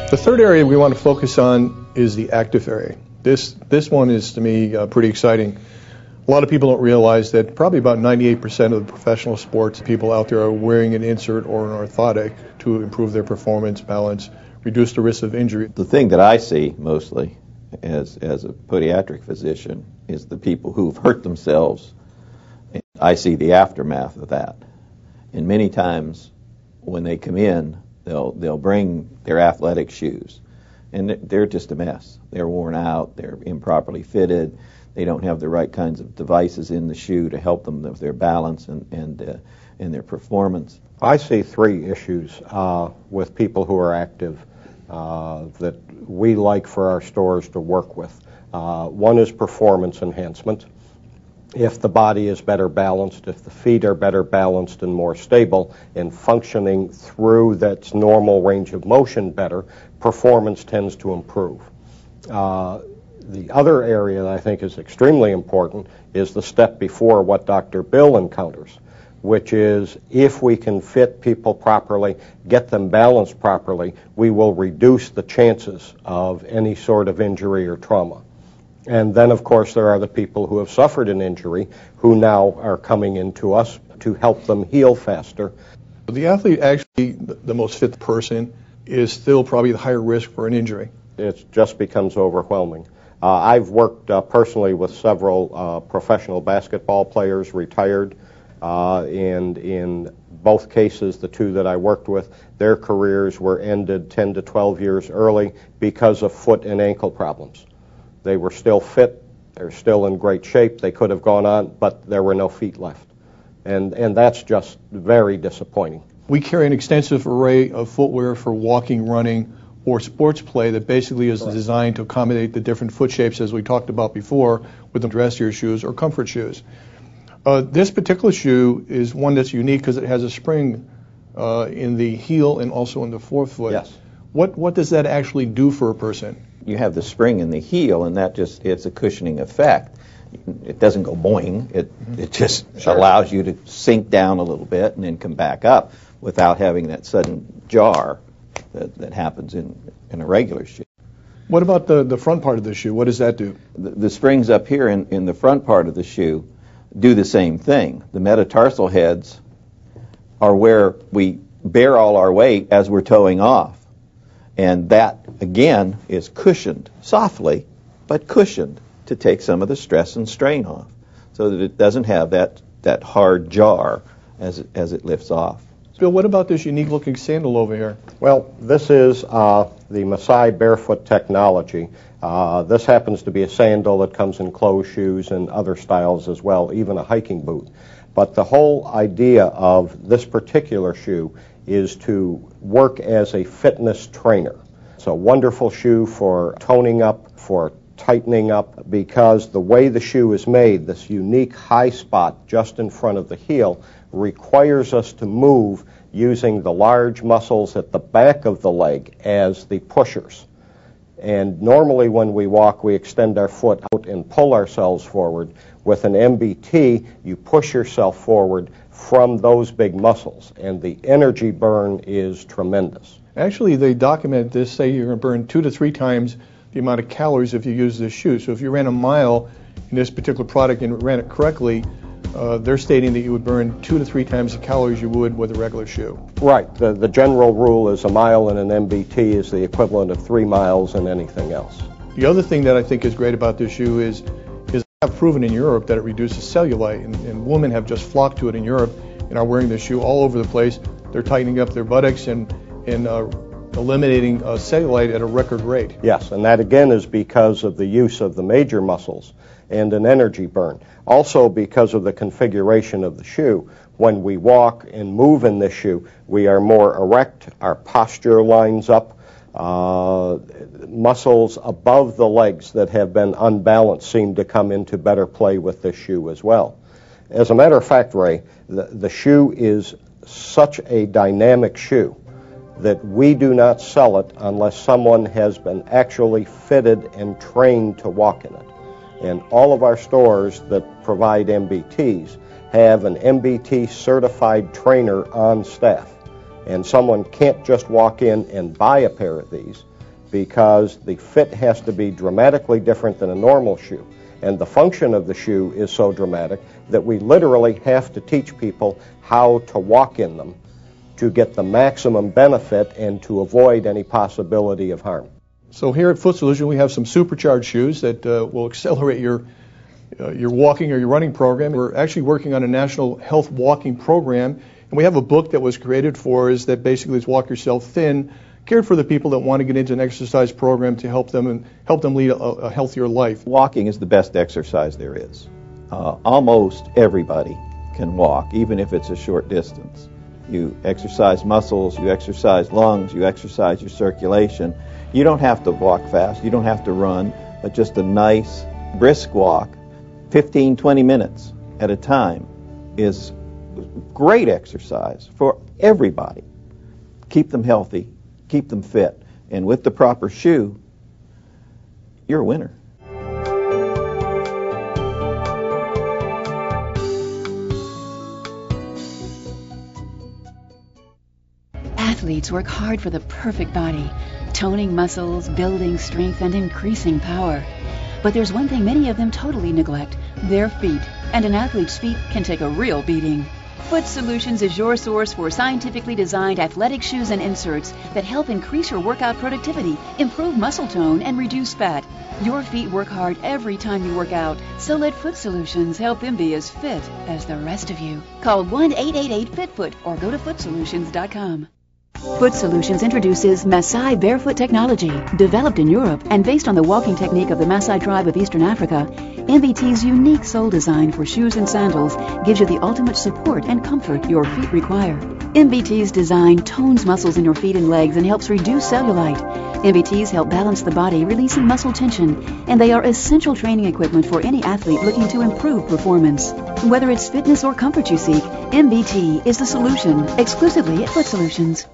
The third area we want to focus on is the active area. This one is, to me, pretty exciting. A lot of people don't realize that probably about 98% of the professional sports people out there are wearing an insert or an orthotic to improve their performance, balance, reduce the risk of injury. The thing that I see mostly as a podiatric physician is the people who've hurt themselves. I see the aftermath of that. And many times when they come in, they'll bring their athletic shoes, and they're just a mess. They're worn out, they're improperly fitted, they don't have the right kinds of devices in the shoe to help them with their balance and their performance. I see three issues with people who are active that we like for our stores to work with. One is performance enhancement. If the body is better balanced, if the feet are better balanced and more stable and functioning through that normal range of motion better, performance tends to improve. The other area that I think is extremely important is the step before what Dr. Bill encounters, which is if we can fit people properly, get them balanced properly, we will reduce the chances of any sort of injury or trauma. And then, of course, there are the people who have suffered an injury who now are coming into us to help them heal faster. The athlete, actually, the most fit person, is still probably the higher risk for an injury. It just becomes overwhelming. I've worked personally with several professional basketball players, retired, and in both cases, the two that I worked with, their careers were ended 10 to 12 years early because of foot and ankle problems. They were still fit, they're still in great shape, they could have gone on, but there were no feet left. And that's just very disappointing. We carry an extensive array of footwear for walking, running, or sports play that basically is designed to accommodate the different foot shapes, as we talked about before, with the dressier shoes or comfort shoes. This particular shoe is one that's unique because it has a spring in the heel and also in the forefoot. Yes. What does that actually do for a person? You have the spring in the heel, and it's a cushioning effect. It doesn't go boing. It just allows you to sink down a little bit and then come back up without having that sudden jar that happens in a regular shoe. What about the front part of the shoe? What does that do? The springs up here in the front part of the shoe do the same thing. The metatarsal heads are where we bear all our weight as we're toeing off. And that, again, is cushioned, softly, but cushioned to take some of the stress and strain off so that it doesn't have that hard jar as it lifts off. Bill, what about this unique-looking sandal over here? Well, this is the Masai barefoot technology. This happens to be a sandal that comes in closed shoes and other styles as well, even a hiking boot. But the whole idea of this particular shoe is to work as a fitness trainer. It's a wonderful shoe for toning up, for tightening up, because the way the shoe is made, this unique high spot just in front of the heel, requires us to move using the large muscles at the back of the leg as the pushers. And normally when we walk, we extend our foot out and pull ourselves forward. With an MBT, you push yourself forward from those big muscles, and the energy burn is tremendous. Actually, they document this, say you're going to burn 2 to 3 times the amount of calories if you use this shoe. So if you ran a mile in this particular product and ran it correctly, they're stating that you would burn 2 to 3 times the calories you would with a regular shoe. Right. The general rule is a mile in an MBT is the equivalent of 3 miles in anything else. The other thing that I think is great about this shoe is I've proven in Europe that it reduces cellulite, and women have just flocked to it in Europe and are wearing this shoe all over the place. They're tightening up their buttocks and eliminating cellulite at a record rate. Yes, and that again is because of the use of the major muscles and an energy burn. Also because of the configuration of the shoe. When we walk and move in this shoe, we are more erect, our posture lines up, muscles above the legs that have been unbalanced seem to come into better play with this shoe as well. As a matter of fact, Ray, the shoe is such a dynamic shoe that we do not sell it unless someone has been actually fitted and trained to walk in it. And all of our stores that provide MBTs have an MBT certified trainer on staff. And someone can't just walk in and buy a pair of these. because the fit has to be dramatically different than a normal shoe. And the function of the shoe is so dramatic that we literally have to teach people how to walk in them to get the maximum benefit and to avoid any possibility of harm. So here at Foot Solutions, we have some supercharged shoes that will accelerate your walking or your running program. We're actually working on a national health walking program, and we have a book that was created for us that basically is Walk Yourself Thin, cared for the people that want to get into an exercise program to help them lead a healthier life. Walking is the best exercise there is. Almost everybody can walk, even if it's a short distance. You exercise muscles, you exercise lungs, you exercise your circulation. You don't have to walk fast, you don't have to run, but just a nice, brisk walk, 15, 20 minutes at a time is great exercise for everybody. Keep them healthy, keep them fit, and with the proper shoe, you're a winner. Athletes work hard for the perfect body, toning muscles, building strength, and increasing power. But there's one thing many of them totally neglect: their feet. And an athlete's feet can take a real beating. Foot Solutions is your source for scientifically designed athletic shoes and inserts that help increase your workout productivity, improve muscle tone, and reduce fat. Your feet work hard every time you work out, so let Foot Solutions help them be as fit as the rest of you. Call 1-888-FIT-FOOT or go to footsolutions.com. Foot Solutions introduces Maasai barefoot technology. Developed in Europe and based on the walking technique of the Maasai tribe of Eastern Africa, MBT's unique sole design for shoes and sandals gives you the ultimate support and comfort your feet require. MBT's design tones muscles in your feet and legs and helps reduce cellulite. MBTs help balance the body, releasing muscle tension, and they are essential training equipment for any athlete looking to improve performance. Whether it's fitness or comfort you seek, MBT is the solution, exclusively at Foot Solutions.